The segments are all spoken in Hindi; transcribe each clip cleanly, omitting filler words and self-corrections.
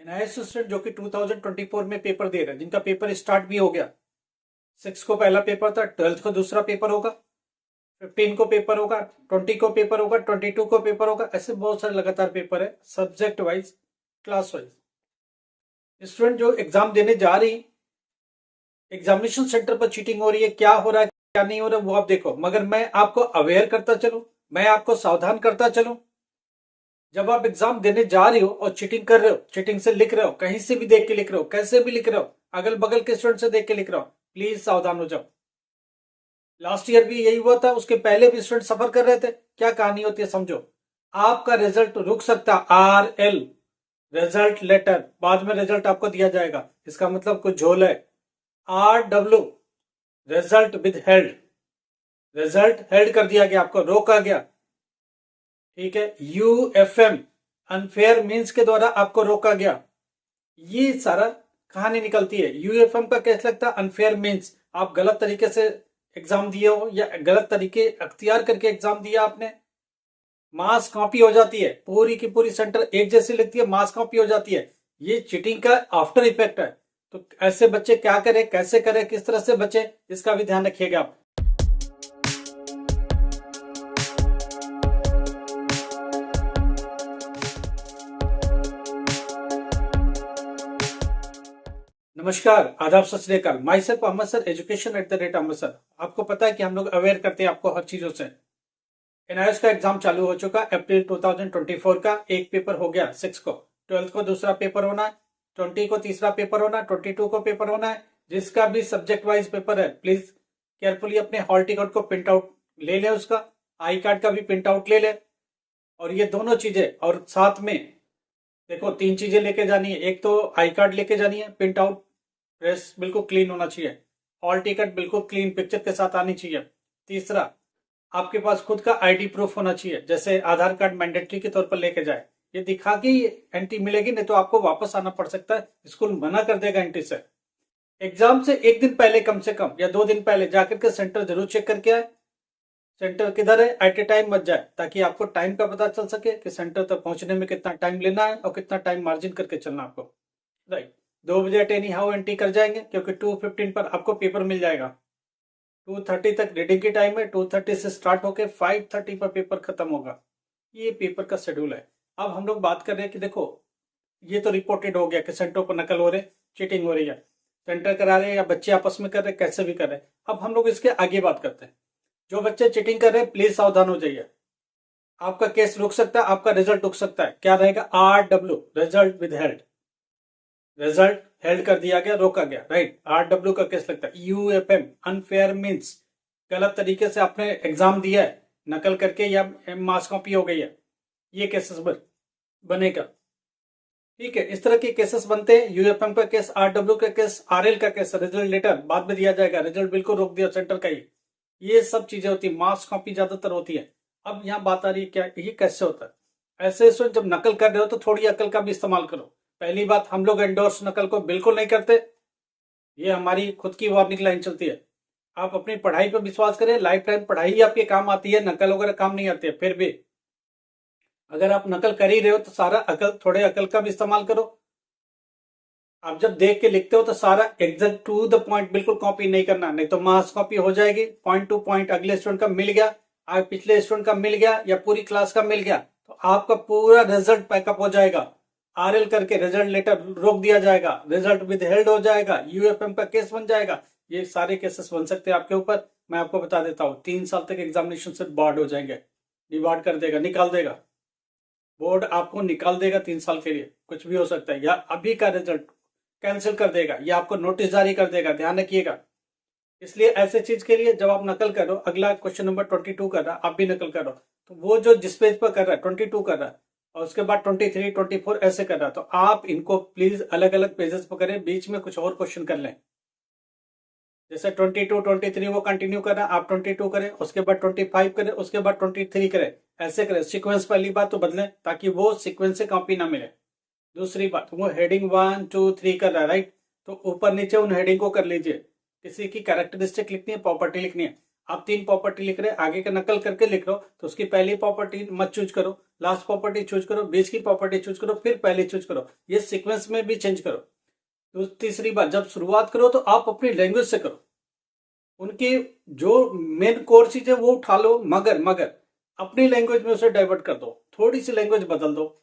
एनआईएस स्टूडेंट जो कि 2024 में पेपर दे रहे हैं, जिनका पेपर स्टार्ट भी हो गया। 6 को पहला पेपर था, 12th को दूसरा पेपर होगा, 15 को पेपर होगा, 20 को पेपर होगा, 22 को पेपर होगा। ऐसे बहुत सारे लगातार पेपर है, subject wise, class wise. Student जो एग्जाम देने जा रही, एग्जामिनेशन सेंटर पर चीटिंग हो रही है, क्या हो रहा है क्या नहीं हो रहा है वो आप देखो, मगर मैं आपको अवेयर करता चलूं, मैं आपको सावधान करता चलूं। जब आप एग्जाम देने जा रहे हो और चीटिंग कर रहे हो, चीटिंग से लिख रहे हो, कहीं से भी देख के लिख रहे हो, कैसे भी लिख रहे हो, अगल बगल के स्टूडेंट से देख के लिख रहे हो, प्लीज सावधान हो जाओ। लास्ट ईयर भी यही हुआ था, उसके पहले भी स्टूडेंट सफर कर रहे थे। क्या कहानी होती है समझो, आपका रिजल्ट रुक सकता, RL रिजल्ट लेटर, बाद में रिजल्ट आपको दिया जाएगा, इसका मतलब कुछ झोल है। RW result with held, result held कर दिया गया, आपको रोका गया, ठीक है। UFM अनफेयर मींस के द्वारा आपको रोका गया, ये सारा कहानी निकलती है। UFM का केस लगता है अनफेयर मींस आप गलत तरीके से एग्जाम दिए हो या गलत तरीके अख्तियार करके एग्जाम दिया आपने, मास कॉपी हो जाती है, पूरी की पूरी सेंटर एक जैसी लगती है, मास कॉपी हो जाती है, ये चीटिंग का आफ्टर इफेक्ट है। तो ऐसे बच्चे क्या करें, कैसे करें, किस तरह से बचे, इसका भी ध्यान रखिएगा आप। नमस्कार, आदाब, सत श्री अकाल। Myself Ahmed sir, education @Ahmed sir. आपको पता है कि हम लोग अवेयर करते हैं आपको हर चीजों से। एनआईएस का एग्जाम चालू हो चुका, अप्रैल 2024 का एक पेपर हो गया 6 को, 12th को दूसरा पेपर होना है, 20 को तीसरा पेपर होना है, 22 को पेपर होना है। जिसका भी सब्जेक्ट वाइज पेपर है, प्लीज केयरफुली अपने हॉल टिकट को प्रिंट आउट ले लें, उसका आई कार्ड का भी प्रिंट आउट ले लें। और ये दोनों चीजें, और साथ में देखो 3 चीजें लेके जानी है। एक तो आई कार्ड लेके जानी है, प्रिंट आउट, प्रेस बिल्कुल क्लीन होना चाहिए, हॉल टिकट बिल्कुल क्लीन पिक्चर के साथ आनी चाहिए। तीसरा, आपके पास खुद का आईडी प्रूफ होना चाहिए, जैसे आधार कार्ड मैंडेटरी के तौर पर लेके जाए। ये दिखा के एंट्री मिलेगी, नहीं तो आपको वापस आना पड़ सकता है, स्कूल मना कर देगा एंट्री से। एग्जाम से एक दिन पहले कम से कम या 2 दिन पहले जाकर के सेंटर जरूर चेक करके आए, सेंटर किधर है, एट ए टाइम मत जाए, ताकि आपको टाइम का पता चल सके कि सेंटर तक पहुंचने में कितना टाइम लेना है और कितना टाइम मार्जिन करके चलना आपको। राइट, 2 बजे एट एनी हाउ एंट्री कर जाएंगे, क्योंकि 2:15 पर आपको पेपर मिल जाएगा। 2:30 तक रीडिंग की टाइम है, 2:30 से स्टार्ट होकर 5:30 पर पेपर खत्म होगा। ये पेपर का शेड्यूल है। अब हम लोग बात कर रहे हैं कि देखो, ये तो रिपोर्टेड हो गया कि सेंटर पर नकल हो रहे, चीटिंग हो रही है, सेंटर करा रहे हैं या बच्चे आपस में कर रहे, कैसे भी कर रहे। अब हम लोग इसके आगे बात करते हैं। जो बच्चे चीटिंग कर रहे हैं, प्लीज सावधान हो जाइए, आपका केस रुक सकता है, आपका रिजल्ट रुक सकता है। क्या रहेगा, RW result with held, result held कर दिया गया, रोका गया। राइट, RW का केस लगता है। UFM अनफेयर मींस गलत तरीके से आपने एग्जाम दिया है, नकल करके या मास कॉपी हो गई है, ये केसेस बनेगा। ठीक है, इस तरह के केसेस बनते हैं। UFM का केस, RW का केस, RL का केस, रिजल्ट लेटर बाद में दिया जाएगा, रिजल्ट बिल्कुल रोक दिया सेंटर का ही, ये सब चीजें होती है। मास कॉपी ज्यादातर होती है। अब यहाँ बात आ रही है, क्या ये कैसे होता है। ऐसे जब नकल कर रहे हो तो थोड़ी अकल का भी इस्तेमाल करो। पहली बात, हम लोग एंडोर्स नकल को बिल्कुल नहीं करते, ये हमारी खुद की वार्निंग लाइन चलती है। आप अपनी पढ़ाई पर विश्वास करें, लाइफ टाइम पढ़ाई ही आपके काम आती है, नकल वगैरह काम नहीं आती है। फिर भी अगर आप नकल कर ही रहे हो तो सारा थोड़े अकल का भी इस्तेमाल करो। आप जब देख के लिखते हो तो सारा एग्जैक्ट टू द पॉइंट बिल्कुल कॉपी नहीं करना, नहीं तो मास कॉपी हो जाएगी। पॉइंट टू पॉइंट अगले स्टूडेंट का मिल गया, आज पिछले स्टूडेंट का मिल गया या पूरी क्लास का मिल गया, तो आपका पूरा रिजल्ट पैकअप हो जाएगा। RL करके रिजल्ट लेटर रोक दिया जाएगा, रिजल्ट विद हेल्ड हो जाएगा, UFM का केस बन जाएगा। ये सारे केसेस बन सकते हैं आपके ऊपर। मैं आपको बता देता हूँ, 3 साल तक एग्जामिनेशन से बार्ड हो जाएंगे, डिबार्ड कर देगा, निकाल देगा, बोर्ड आपको निकाल देगा 3 साल के लिए। कुछ भी हो सकता है, या अभी का रिजल्ट कैंसिल कर देगा या आपको नोटिस जारी कर देगा, ध्यान रखिएगा। इसलिए ऐसे चीज के लिए जब आप नकल करो, अगला क्वेश्चन नंबर 22 कर रहा, आप भी नकल करो, तो वो जो जिस पेज पर कर रहा है 22 कर रहा है और उसके बाद 23, 24 ऐसे कर रहा है, तो आप इनको प्लीज अलग अलग पेजेस पर करें, बीच में कुछ और क्वेश्चन कर लें। जैसे 22, 23 वो कंटिन्यू कर रहा है, आप 22 करें, उसके बाद 25 करें, उसके बाद 23 करें, ऐसे करें। सीक्वेंस पहली बात तो बदलें ताकि वो सीक्वेंस से कॉपी ना मिले। दूसरी बात, वो हेडिंग 1, 2, 3 कर रहा है, राइट, तो ऊपर नीचे उन हेडिंग को कर लीजिए। किसी की कैरेक्टरिस्टिक लिखनी है, प्रॉपर्टी लिखनी है, आप 3 प्रॉपर्टी लिख रहे हैं, आगे का नकल करके लिख रहे हो तो उसकी पहली प्रॉपर्टी मत चूज करो, लास्ट प्रॉपर्टी चूज करो, बीच की प्रॉपर्टी चूज करो, फिर पहले चूज करो, ये सीक्वेंस में भी चेंज करो। तो तीसरी बात, जब शुरुआत करो तो आप अपनी लैंग्वेज से करो, उनकी जो मेन कोर चीज है वो उठा लो, मगर अपनी लैंग्वेज में उसे डाइवर्ट कर दो, थोड़ी सी लैंग्वेज बदल दो।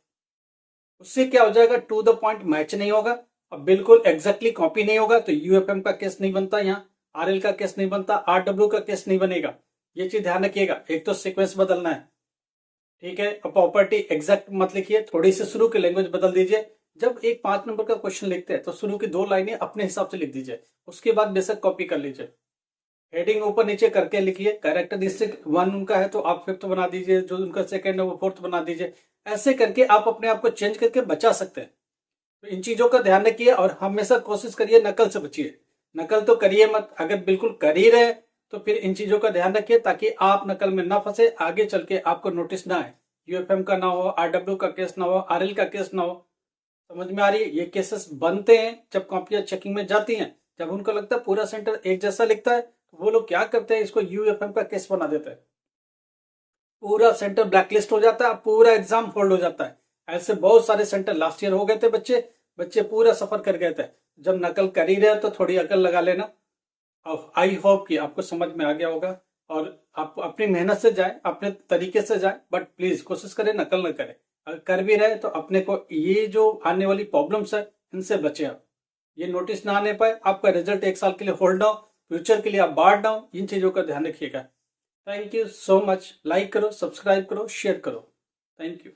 उससे क्या हो जाएगा, टू द पॉइंट मैच नहीं होगा और बिल्कुल एग्जैक्टली कॉपी नहीं होगा, तो यूएफएम का केस नहीं बनता, यहाँ आरएल का केस नहीं बनता, आरडब्ल्यू का केस नहीं बनेगा। ये चीज ध्यान रखिएगा, एक तो सीक्वेंस बदलना है, ठीक है, और प्रॉपर्टी एग्जैक्ट मत लिखिए, थोड़ी सी शुरू की लैंग्वेज बदल दीजिए। जब एक 5 नंबर का क्वेश्चन लिखते हैं तो शुरू की 2 लाइनें अपने हिसाब से लिख दीजिए, उसके बाद बेशक कॉपी कर लीजिए। हेडिंग ऊपर नीचे करके लिखिए, कैरेक्टरिस्टिक 1 उनका है तो आप 5th बना दीजिए, जो उनका 2nd है वो 4th बना दीजिए। ऐसे करके आप अपने आप को चेंज करके बचा सकते हैं। तो इन चीजों का ध्यान रखिए और हमेशा कोशिश करिए नकल से बचिए। नकल तो करिए मत, अगर बिल्कुल कर ही रहे तो फिर इन चीजों का ध्यान रखिए ताकि आप नकल में ना फंसे, आगे चल के आपको नोटिस ना आए, यूएफएम का ना हो, आरडब्ल्यू का केस ना हो, आरएल का केस ना हो। समझ में आ रही है? ये केसेस बनते हैं जब कॉपियां चेकिंग में जाती हैं, जब उनको लगता है पूरा सेंटर एक जैसा लिखता है तो वो लोग क्या करते हैं, इसको यूएफएम का केस बना देते हैं, पूरा सेंटर ब्लैकलिस्ट हो जाता है, पूरा एग्जाम होल्ड हो जाता है। ऐसे बहुत सारे सेंटर लास्ट ईयर हो गए थे, बच्चे पूरा सफर कर गए थे। जब नकल कर ही रहे तो थोड़ी अकल लगा लेना। आई होप कि आपको समझ में आ गया होगा और आप अपनी मेहनत से जाए, अपने तरीके से जाए, बट प्लीज कोशिश करें नकल न करें। अगर कर भी रहे तो अपने को ये जो आने वाली प्रॉब्लम्स है इनसे बचे आप, ये नोटिस ना आने पाए, आपका रिजल्ट 1 साल के लिए होल्ड ना हो, फ्यूचर के लिए आप बांट ना हो, इन चीजों का ध्यान रखिएगा। Thank you so much. Like करो, सब्सक्राइब करो, शेयर करो। Thank you.